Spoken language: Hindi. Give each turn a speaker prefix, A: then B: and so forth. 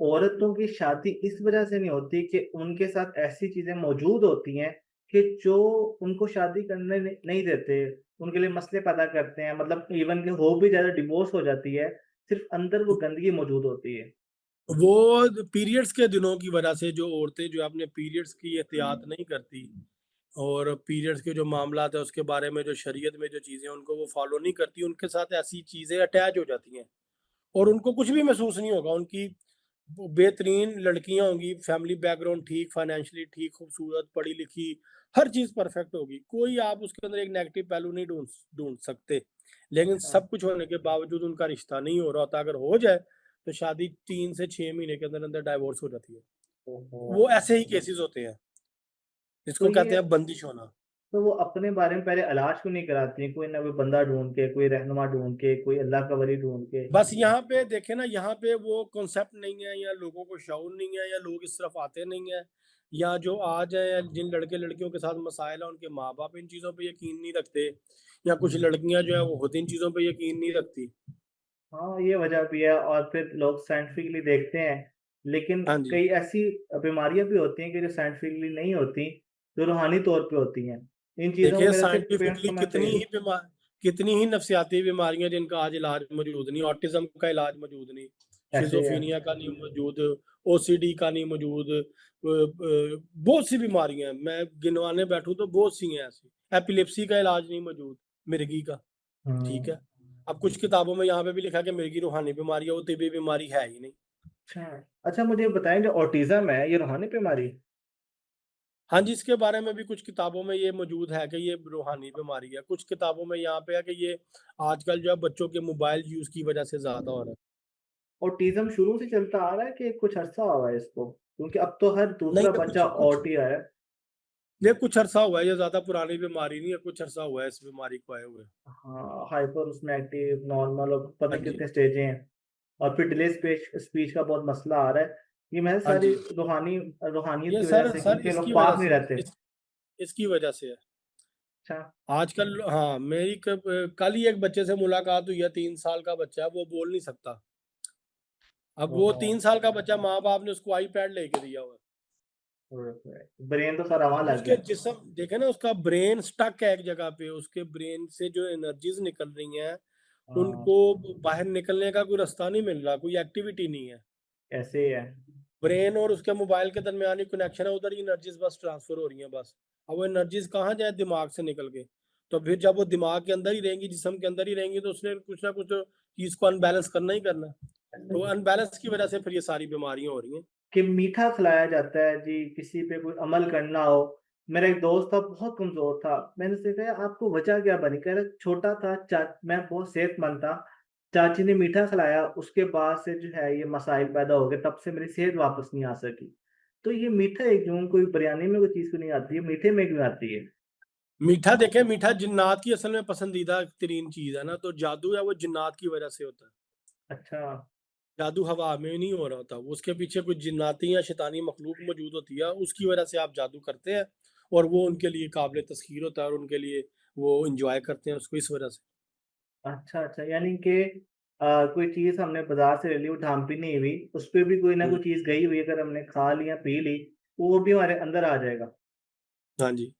A: औरतों की शादी इस वजह से नहीं होती कि उनके साथ ऐसी चीज़ें मौजूद होती हैं कि जो उनको शादी करने नहीं देते, उनके लिए मसले पैदा करते हैं, मतलब इवन कि हो भी जाए डिवोर्स हो जाती है, सिर्फ़ अंदर वो गंदगी मौजूद होती है।
B: वो पीरियड्स के दिनों की वजह से जो औरतें जो है अपने पीरियड्स की एहतियात नहीं करती और पीरियड्स के जो मामलात है उसके बारे में जो शरीयत में जो चीज़ें हैं उनको वो फॉलो नहीं करती, उनके साथ ऐसी चीज़ें अटैच हो जाती हैं और उनको कुछ भी महसूस नहीं होगा। उनकी बेहतरीन लड़कियाँ होंगी, फैमिली बैकग्राउंड ठीक, फाइनेंशियली ठीक, खूबसूरत, पढ़ी-लिखी, हर चीज़ परफेक्ट होगी। कोई आप उसके अंदर एक नेगेटिव पहलू नहीं ढूँढ ढूँढ सकते। लेकिन
A: अच्छा,
B: सब कुछ होने के बावजूद उनका रिश्ता नहीं हो रहा होता, अगर हो जाए तो शादी 3 से 6 महीने के अंदर-अंदर डाइवोर्स हो जाती है।
A: ओहो!
B: वो ऐसे ही केसेज़ होते हैं,
A: तो
B: जिसको कहते
A: ये
B: हैं बंदिश होना।
A: तो वो अपने बारे में पहले इलाज क्यों नहीं कराती हैं? कोई ना कोई बंदा ढूँढ के, कोई रहनुमा ढूँढ के, कोई अल्लाह का वली ढूँढ के?
B: बस यहाँ पे देखें ना, यहाँ पे वो कॉन्सेप्ट नहीं है या लोगों को शऊर नहीं है या लोग इस तरफ आते नहीं हैं या जो आज है या जिन लड़के-लड़कियों के साथ मसाइल है उनके माँ-बाप इन चीज़ों पे यकीन नहीं रखते या कुछ लड़कियाँ जो है वो खुद इन चीज़ों पे यकीन नहीं रखती।
A: हाँ, ये वजह भी है और फिर लोग साइंटिफिकली देखते हैं, लेकिन
B: हाँ जी।
A: कई ऐसी बीमारियाँ भी होती हैं कि जो साइंटिफिकली नहीं होती, जो रूहानी तौर पे होती हैं। इन चीज़ों को
B: देखिए
A: मेरे सिर्फ पेरेंट्स
B: साइंटिफिकली
A: समझना चाहिए।
B: कितनी ही नफ्सियाती बीमारियाँ जिनका आज इलाज मौजूद नहीं, ऑटिज़्म का इलाज मौजूद नहीं,
A: ऐसे है।
B: शिज़ोफ्रेनिया का नहीं मौजूद, ओसीडी का नहीं मौजूद, बहुत सी बीमारियाँ हैं, मैं गिनवाने बैठूँ तो बहुत सी हैं ऐसी। एपिलेप्सी का इलाज नहीं मौजूद, मिर्गी का, ठीक
A: हुँ,
B: है। अब कुछ किताबों में यहाँ पे भी लिखा है कि मिर्गी रूहानी बीमारी है, वो तिब्बी बीमारी है ही नहीं।
A: अच्छा। अच्छा मुझे बताएँ जो ऑटिज़्म है, ये रूहानी बीमारी है?
B: हाँ जी, इसके बारे में भी कुछ किताबों में ये मौजूद है कि ये रूहानी बीमारी है। कुछ किताबों में यहाँ पे है कि ये आजकल जो है बच्चों के मोबाइल यूज़ की वज़ह से ज़्यादा हो रहा है।
A: ऑटिज़्म शुरू से चलता आ रहा है कि कुछ अरसा हुआ है इसको? क्योंकि अब तो हर
B: नहीं,
A: दूसरा
B: ये
A: बच्चा ऑटी है।
B: कुछ अरसा हुआ है, ये ज़्यादा पुरानी बीमारी नहीं है, कुछ अरसा हुआ है इस बीमारी को आए हुए।
A: हाँ, हाइपर उसमें एक्टिव, नॉर्मल और पता
B: हाँ
A: नहीं
B: जी।
A: कितने स्टेजें हैं। और फिर डिले स्पीच स्पीच का बहुत मसला आ रहा है। ये महज़
B: हाँ
A: सारी
B: जी।
A: रूहानियत
B: ये
A: की वज़ह
B: सर
A: से
B: सर
A: क्योंकि लोग
B: इसकी वज़ह
A: पाक नहीं
B: से
A: रहते।
B: इसकी वज़ह से है।
A: अच्छा,
B: आजकल हाँ, मेरी कल ही एक बच्चे से मुलाकात हुई है, 3 साल का बच्चा है, वो बोल नहीं सकता। अब वो
A: ओहो!
B: 3 साल का बच्चा माँ-बाप ने उसको आईपैड लेके दिया हुआ है।
A: ब्रेन तो सारा वहाँ
B: अब
A: लग
B: उसके
A: गया।
B: जिस्म देखे ना, उसका ब्रेन स्टक है एक जगह पे, उसके ब्रेन से जो एनर्जीज़ निकल रही हैं,
A: हाँ,
B: उनको बाहर निकलने का कोई रास्ता नहीं मिल रहा, कोई एक्टिविटी नहीं है।
A: ऐसे ही है।
B: ब्रेन और उसके मोबाइल के दरमियान ही कनेक्शन है, उधर ही एनर्जीज़ बस ट्रांसफ़र हो रही हैं बस। अब वो एनर्जीज़ कहाँ जाए दिमाग से निकल के? तो फिर जब वो दिमाग के अंदर ही रहेंगी, जिस्म के अंदर ही रहेंगी तो उसने कुछ ना कुछ तो चीज़ को अनबैलेंस करना ही करना है। तो अनबैलेंस की वज़ह से फिर ये सारी बीमारियाँ हो रही हैं।
A: कि मीठा खिलाया जाता है जी, किसी पे कोई अमल करना हो। मेरा एक दोस्त था, बहुत कमज़ोर था। मैंने उससे कहा, "आपको वजह क्या बनी?" कह रहा, "छोटा था, मैं बहुत सेहतमंद था। चाची ने मीठा खिलाया, उसके बाद से जो है ये मसाइल पैदा हो गए, तब से मेरी सेहत वापस नहीं आ सकी।" तो ये मीठा एक जो कोई बिरयानी में कोई चीज़ क्यों नहीं आती है, मीठे में क्यों आती है?
B: मीठा देखें, मीठा जिन्नात की असल में पसंदीदा तरीन चीज़ है ना, तो जादू है वो जिन्नात की वज़ह से होता है।
A: अच्छा,
B: जादू हवा में नहीं हो रहा होता, वो उसके पीछे कुछ जिन्नाती या शैतानी मखलूक मौजूद होती है, उसकी वजह से आप जादू करते हैं और वो उनके लिए काबिल तस्खीर होता है और उनके लिए वो एन्जॉय करते हैं उसको इस वजह से।
A: अच्छा, यानी कि कोई चीज़ हमने बाज़ार से ले ली, वो ढाँपी नहीं हुई, उसपे भी कोई ना
B: हुँ,
A: कोई चीज़ गई हुई है, अगर हमने खा ली या पी ली, तो वो भी हमारे अंदर आ जाएगा।
B: हाँ जी।